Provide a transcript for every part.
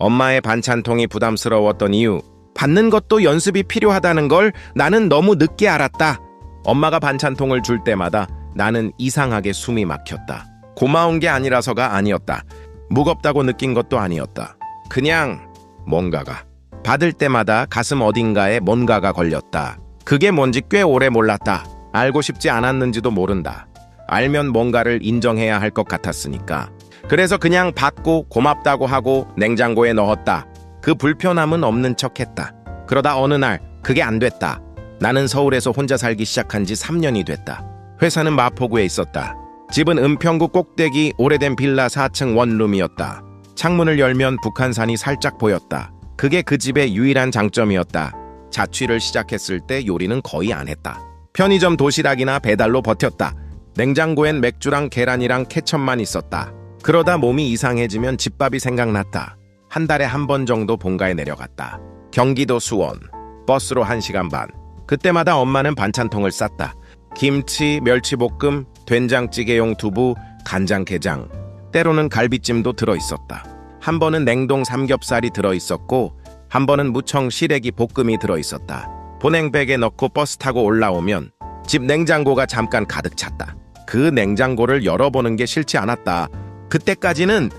엄마의 반찬통이 부담스러웠던 이유, 받는 것도 연습이 필요하다는 걸 나는 너무 늦게 알았다. 엄마가 반찬통을 줄 때마다 나는 이상하게 숨이 막혔다. 고마운 게 아니라서가 아니었다. 무겁다고 느낀 것도 아니었다. 그냥 뭔가가. 받을 때마다 가슴 어딘가에 뭔가가 걸렸다. 그게 뭔지 꽤 오래 몰랐다. 알고 싶지 않았는지도 모른다. 알면 뭔가를 인정해야 할 것 같았으니까. 그래서 그냥 받고 고맙다고 하고 냉장고에 넣었다. 그 불편함은 없는 척했다. 그러다 어느 날 그게 안 됐다. 나는 서울에서 혼자 살기 시작한 지 3년이 됐다. 회사는 마포구에 있었다. 집은 은평구 꼭대기 오래된 빌라 4층 원룸이었다. 창문을 열면 북한산이 살짝 보였다. 그게 그 집의 유일한 장점이었다. 자취를 시작했을 때 요리는 거의 안 했다. 편의점 도시락이나 배달로 버텼다. 냉장고엔 맥주랑 계란이랑 케첩만 있었다. 그러다 몸이 이상해지면 집밥이 생각났다. 한 달에 한 번 정도 본가에 내려갔다. 경기도 수원. 버스로 1시간 반. 그때마다 엄마는 반찬통을 쌌다. 김치, 멸치볶음, 된장찌개용 두부, 간장게장, 때로는 갈비찜도 들어있었다. 한 번은 냉동 삼겹살이 들어있었고 한 번은 무청 시래기 볶음이 들어있었다. 보냉백에 넣고 버스 타고 올라오면 집 냉장고가 잠깐 가득 찼다. 그 냉장고를 열어보는 게 싫지 않았다. 그때까지는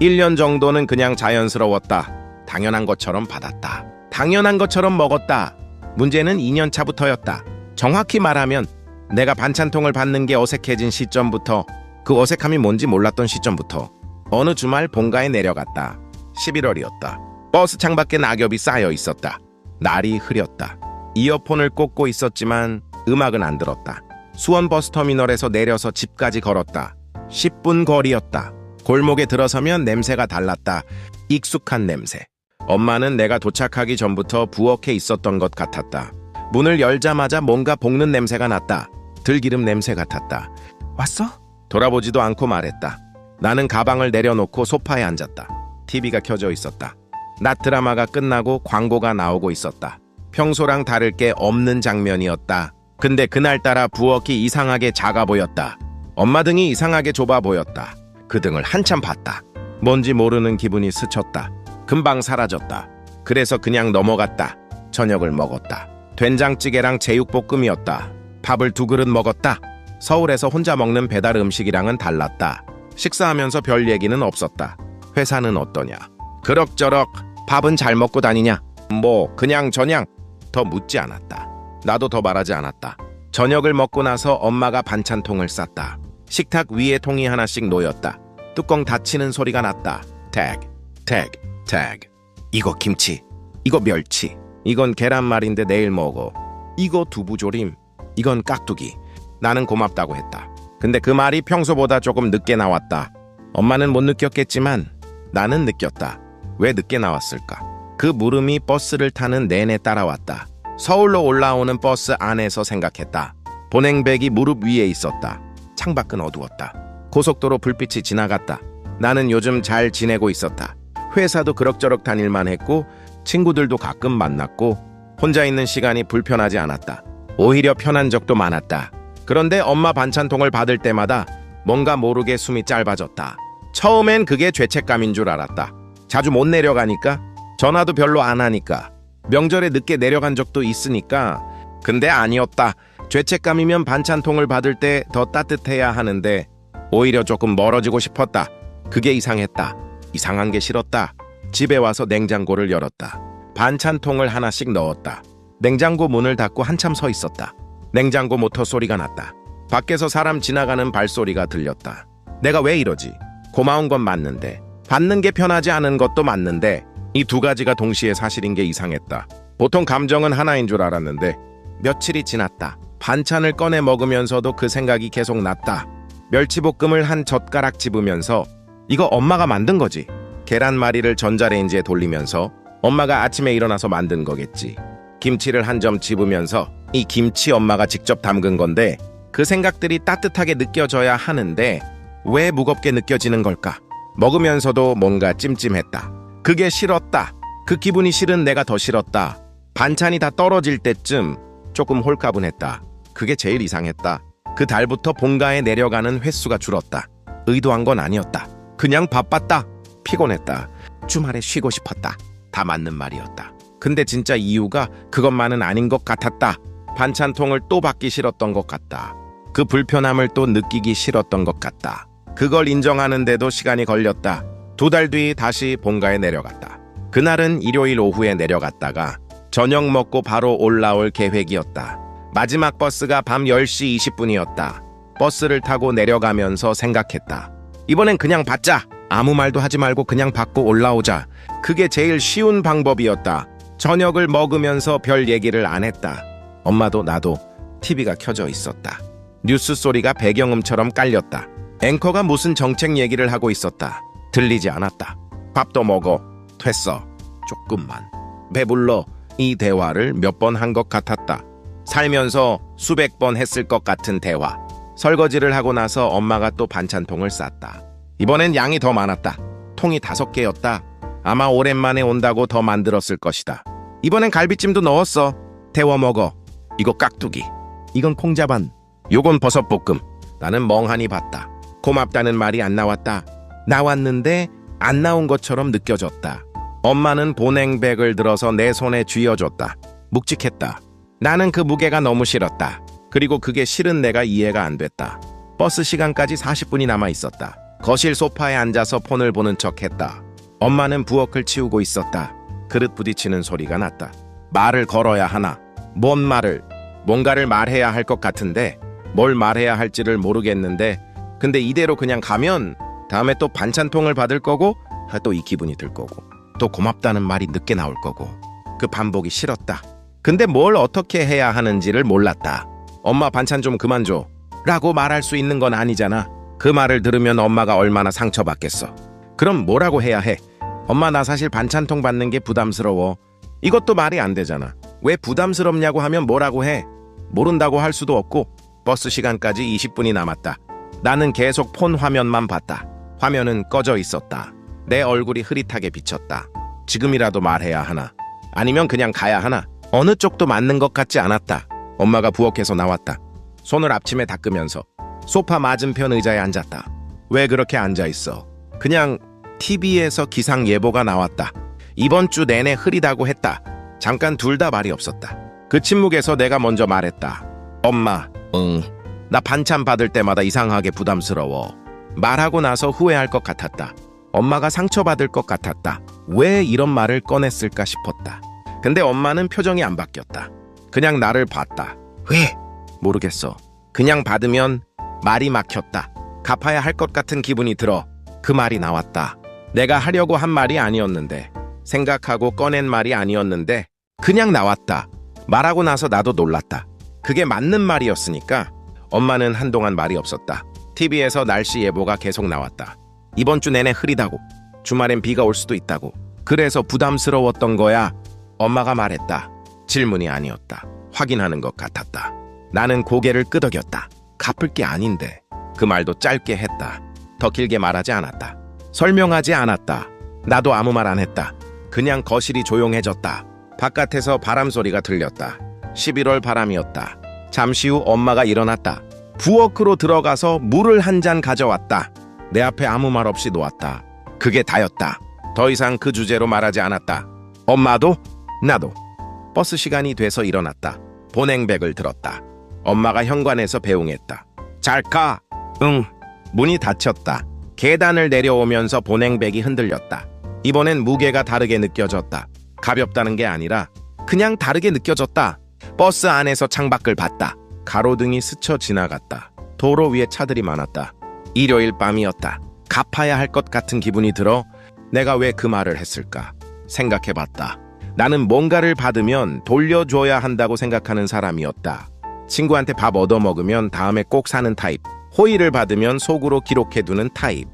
1년 정도는 그냥 자연스러웠다. 당연한 것처럼 받았다. 당연한 것처럼 먹었다. 문제는 2년 차부터였다. 정확히 말하면 내가 반찬통을 받는 게 어색해진 시점부터, 그 어색함이 뭔지 몰랐던 시점부터 어느 주말 본가에 내려갔다. 11월이었다. 버스 창밖에 낙엽이 쌓여 있었다. 날이 흐렸다. 이어폰을 꽂고 있었지만 음악은 안 들었다. 수원 버스터미널에서 내려서 집까지 걸었다. 10분 거리였다. 골목에 들어서면 냄새가 달랐다. 익숙한 냄새. 엄마는 내가 도착하기 전부터 부엌에 있었던 것 같았다. 문을 열자마자 뭔가 볶는 냄새가 났다. 들기름 냄새 같았다. 왔어? 돌아보지도 않고 말했다. 나는 가방을 내려놓고 소파에 앉았다. TV가 켜져 있었다. 낮 드라마가 끝나고 광고가 나오고 있었다. 평소랑 다를 게 없는 장면이었다. 근데 그날따라 부엌이 이상하게 작아 보였다. 엄마 등이 이상하게 좁아 보였다. 그 등을 한참 봤다. 뭔지 모르는 기분이 스쳤다. 금방 사라졌다. 그래서 그냥 넘어갔다. 저녁을 먹었다. 된장찌개랑 제육볶음이었다. 밥을 2그릇 먹었다. 서울에서 혼자 먹는 배달 음식이랑은 달랐다. 식사하면서 별 얘기는 없었다. 회사는 어떠냐? 그럭저럭. 밥은 잘 먹고 다니냐? 뭐 그냥 저냥. 더 묻지 않았다. 나도 더 말하지 않았다. 저녁을 먹고 나서 엄마가 반찬통을 쌌다. 식탁 위에 통이 하나씩 놓였다. 뚜껑 닫히는 소리가 났다. 택, 택, 택. 이거 김치, 이거 멸치, 이건 계란말인데 내일 먹어. 이거 두부조림, 이건 깍두기. 나는 고맙다고 했다. 근데 그 말이 평소보다 조금 늦게 나왔다. 엄마는 못 느꼈겠지만 나는 느꼈다. 왜 늦게 나왔을까? 그 물음이 버스를 타는 내내 따라왔다. 서울로 올라오는 버스 안에서 생각했다. 보냉백이 무릎 위에 있었다. 창밖은 어두웠다. 고속도로 불빛이 지나갔다. 나는 요즘 잘 지내고 있었다. 회사도 그럭저럭 다닐만 했고 친구들도 가끔 만났고 혼자 있는 시간이 불편하지 않았다. 오히려 편한 적도 많았다. 그런데 엄마 반찬통을 받을 때마다 뭔가 모르게 숨이 짧아졌다. 처음엔 그게 죄책감인 줄 알았다. 자주 못 내려가니까, 전화도 별로 안 하니까, 명절에 늦게 내려간 적도 있으니까. 근데 아니었다. 죄책감이면 반찬통을 받을 때 더 따뜻해야 하는데 오히려 조금 멀어지고 싶었다. 그게 이상했다. 이상한 게 싫었다. 집에 와서 냉장고를 열었다. 반찬통을 하나씩 넣었다. 냉장고 문을 닫고 한참 서 있었다. 냉장고 모터 소리가 났다. 밖에서 사람 지나가는 발소리가 들렸다. 내가 왜 이러지? 고마운 건 맞는데, 받는 게 편하지 않은 것도 맞는데, 이 2가지가 동시에 사실인 게 이상했다. 보통 감정은 하나인 줄 알았는데 며칠이 지났다. 반찬을 꺼내 먹으면서도 그 생각이 계속 났다. 멸치볶음을 한 젓가락 집으면서 이거 엄마가 만든 거지. 계란말이를 전자레인지에 돌리면서 엄마가 아침에 일어나서 만든 거겠지. 김치를 한 점 집으면서 이 김치 엄마가 직접 담근 건데, 그 생각들이 따뜻하게 느껴져야 하는데 왜 무겁게 느껴지는 걸까? 먹으면서도 뭔가 찜찜했다. 그게 싫었다. 그 기분이 싫은 내가 더 싫었다. 반찬이 다 떨어질 때쯤 조금 홀가분했다. 그게 제일 이상했다. 그 달부터 본가에 내려가는 횟수가 줄었다. 의도한 건 아니었다. 그냥 바빴다. 피곤했다. 주말에 쉬고 싶었다. 다 맞는 말이었다. 근데 진짜 이유가 그것만은 아닌 것 같았다. 반찬통을 또 받기 싫었던 것 같다. 그 불편함을 또 느끼기 싫었던 것 같다. 그걸 인정하는데도 시간이 걸렸다. 2달 뒤 다시 본가에 내려갔다. 그날은 일요일 오후에 내려갔다가 저녁 먹고 바로 올라올 계획이었다. 마지막 버스가 밤 10시 20분이었다. 버스를 타고 내려가면서 생각했다. 이번엔 그냥 받자. 아무 말도 하지 말고 그냥 받고 올라오자. 그게 제일 쉬운 방법이었다. 저녁을 먹으면서 별 얘기를 안 했다. 엄마도 나도 TV가 켜져 있었다. 뉴스 소리가 배경음처럼 깔렸다. 앵커가 무슨 정책 얘기를 하고 있었다. 들리지 않았다. 밥도 먹어. 됐어. 조금만. 배불러. 이 대화를 몇 번 한 것 같았다. 살면서 수백 번 했을 것 같은 대화. 설거지를 하고 나서 엄마가 또 반찬통을 쌌다. 이번엔 양이 더 많았다. 통이 5개였다. 아마 오랜만에 온다고 더 만들었을 것이다. 이번엔 갈비찜도 넣었어. 데워 먹어. 이거 깍두기. 이건 콩자반. 요건 버섯볶음. 나는 멍하니 봤다. 고맙다는 말이 안 나왔다. 나왔는데 안 나온 것처럼 느껴졌다. 엄마는 보냉백을 들어서 내 손에 쥐어줬다. 묵직했다. 나는 그 무게가 너무 싫었다. 그리고 그게 싫은 내가 이해가 안 됐다. 버스 시간까지 40분이 남아 있었다. 거실 소파에 앉아서 폰을 보는 척했다. 엄마는 부엌을 치우고 있었다. 그릇 부딪히는 소리가 났다. 말을 걸어야 하나? 뭔 말을? 뭔가를 말해야 할 것 같은데 뭘 말해야 할지를 모르겠는데 근데 이대로 그냥 가면 다음에 또 반찬통을 받을 거고 또 이 기분이 들 거고 또 고맙다는 말이 늦게 나올 거고 그 반복이 싫었다. 근데 뭘 어떻게 해야 하는지를 몰랐다. 엄마 반찬 좀 그만 줘 라고 말할 수 있는 건 아니잖아. 그 말을 들으면 엄마가 얼마나 상처받겠어. 그럼 뭐라고 해야 해? 엄마 나 사실 반찬통 받는 게 부담스러워. 이것도 말이 안 되잖아. 왜 부담스럽냐고 하면 뭐라고 해? 모른다고 할 수도 없고. 버스 시간까지 20분이 남았다. 나는 계속 폰 화면만 봤다. 화면은 꺼져 있었다. 내 얼굴이 흐릿하게 비쳤다. 지금이라도 말해야 하나? 아니면 그냥 가야 하나? 어느 쪽도 맞는 것 같지 않았다. 엄마가 부엌에서 나왔다. 손을 앞치마 닦으면서 소파 맞은편 의자에 앉았다. 왜 그렇게 앉아있어? 그냥 TV에서 기상 예보가 나왔다. 이번 주 내내 흐리다고 했다. 잠깐 둘 다 말이 없었다. 그 침묵에서 내가 먼저 말했다. 엄마, 나 반찬 받을 때마다 이상하게 부담스러워. 말하고 나서 후회할 것 같았다. 엄마가 상처받을 것 같았다. 왜 이런 말을 꺼냈을까 싶었다. 근데 엄마는 표정이 안 바뀌었다. 그냥 나를 봤다. 왜? 모르겠어. 그냥 받으면 말이 막혔다. 갚아야 할 것 같은 기분이 들어. 그 말이 나왔다. 내가 하려고 한 말이 아니었는데, 생각하고 꺼낸 말이 아니었는데 그냥 나왔다. 말하고 나서 나도 놀랐다. 그게 맞는 말이었으니까. 엄마는 한동안 말이 없었다. TV에서 날씨 예보가 계속 나왔다. 이번 주 내내 흐리다고. 주말엔 비가 올 수도 있다고. 그래서 부담스러웠던 거야. 엄마가 말했다. 질문이 아니었다. 확인하는 것 같았다. 나는 고개를 끄덕였다. 갚을 게 아닌데. 그 말도 짧게 했다. 더 길게 말하지 않았다. 설명하지 않았다. 나도 아무 말 안 했다. 그냥 거실이 조용해졌다. 바깥에서 바람 소리가 들렸다. 11월 바람이었다. 잠시 후 엄마가 일어났다. 부엌으로 들어가서 물을 한 잔 가져왔다. 내 앞에 아무 말 없이 놓았다. 그게 다였다. 더 이상 그 주제로 말하지 않았다. 엄마도 나도. 버스 시간이 돼서 일어났다. 보냉백을 들었다. 엄마가 현관에서 배웅했다. 잘 가. 응. 문이 닫혔다. 계단을 내려오면서 보냉백이 흔들렸다. 이번엔 무게가 다르게 느껴졌다. 가볍다는 게 아니라 그냥 다르게 느껴졌다. 버스 안에서 창밖을 봤다. 가로등이 스쳐 지나갔다. 도로 위에 차들이 많았다. 일요일 밤이었다. 갚아야 할 것 같은 기분이 들어 내가 왜 그 말을 했을까 생각해봤다. 나는 뭔가를 받으면 돌려줘야 한다고 생각하는 사람이었다. 친구한테 밥 얻어먹으면 다음에 꼭 사는 타입. 호의를 받으면 속으로 기록해두는 타입.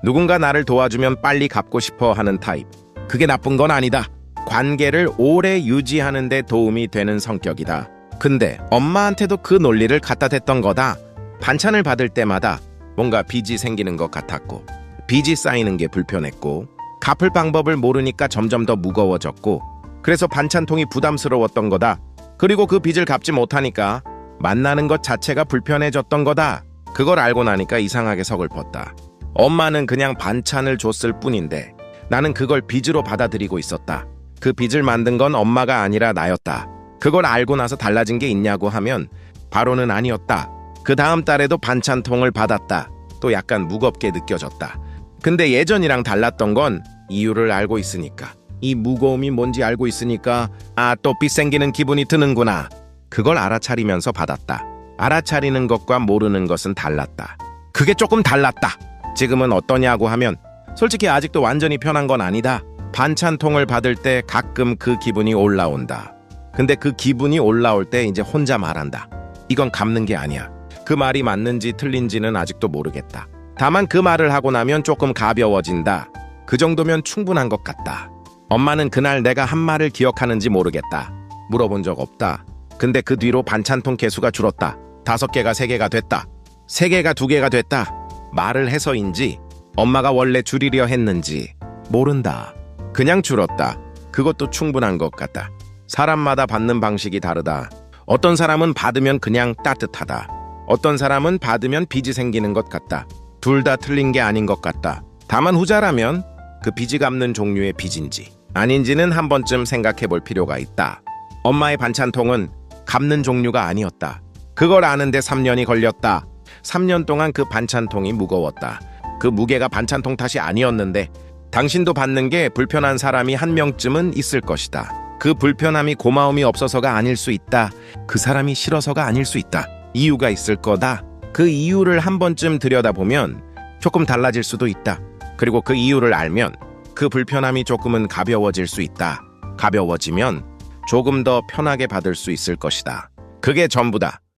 누군가 나를 도와주면 빨리 갚고 싶어 하는 타입. 그게 나쁜 건 아니다. 관계를 오래 유지하는 데 도움이 되는 성격이다. 근데 엄마한테도 그 논리를 갖다 댔던 거다. 반찬을 받을 때마다 뭔가 빚이 생기는 것 같았고 빚이 쌓이는 게 불편했고 갚을 방법을 모르니까 점점 더 무거워졌고 그래서 반찬통이 부담스러웠던 거다. 그리고 그 빚을 갚지 못하니까 만나는 것 자체가 불편해졌던 거다. 그걸 알고 나니까 이상하게 서글펐다. 엄마는 그냥 반찬을 줬을 뿐인데 나는 그걸 빚으로 받아들이고 있었다. 그 빚을 만든 건 엄마가 아니라 나였다. 그걸 알고 나서 달라진 게 있냐고 하면 바로는 아니었다. 그 다음 달에도 반찬통을 받았다. 또 약간 무겁게 느껴졌다. 근데 예전이랑 달랐던 건 이유를 알고 있으니까. 이 무거움이 뭔지 알고 있으니까 또 빚 생기는 기분이 드는구나. 그걸 알아차리면서 받았다. 알아차리는 것과 모르는 것은 달랐다. 그게 조금 달랐다. 지금은 어떠냐고 하면 솔직히 아직도 완전히 편한 건 아니다. 반찬통을 받을 때 가끔 그 기분이 올라온다. 근데 그 기분이 올라올 때 이제 혼자 말한다. 이건 갚는 게 아니야. 그 말이 맞는지 틀린지는 아직도 모르겠다. 다만 그 말을 하고 나면 조금 가벼워진다. 그 정도면 충분한 것 같다. 엄마는 그날 내가 한 말을 기억하는지 모르겠다. 물어본 적 없다. 근데 그 뒤로 반찬통 개수가 줄었다. 5개가 3개가 됐다. 3개가 2개가 됐다. 말을 해서인지 엄마가 원래 줄이려 했는지 모른다. 그냥 줄었다. 그것도 충분한 것 같다. 사람마다 받는 방식이 다르다. 어떤 사람은 받으면 그냥 따뜻하다. 어떤 사람은 받으면 빚이 생기는 것 같다. 둘 다 틀린 게 아닌 것 같다. 다만 후자라면 그 빚이 갚는 종류의 빚인지 아닌지는 한 번쯤 생각해 볼 필요가 있다. 엄마의 반찬통은 갚는 종류가 아니었다. 그걸 아는데 3년이 걸렸다. 3년 동안 그 반찬통이 무거웠다. 그 무게가 반찬통 탓이 아니었는데 당신도 받는 게 불편한 사람이 한 명쯤은 있을 것이다. 그 불편함이 고마움이 없어서가 아닐 수 있다. 그 사람이 싫어서가 아닐 수 있다. 이유가 있을 거다. 그 이유를 한 번쯤 들여다보면 조금 달라질 수도 있다. 그리고 그 이유를 알면 그 불편함이 조금은 가벼워질 수 있다. 가벼워지면 조금 더 편하게 받을 수 있을 것이다. 그게 전부다.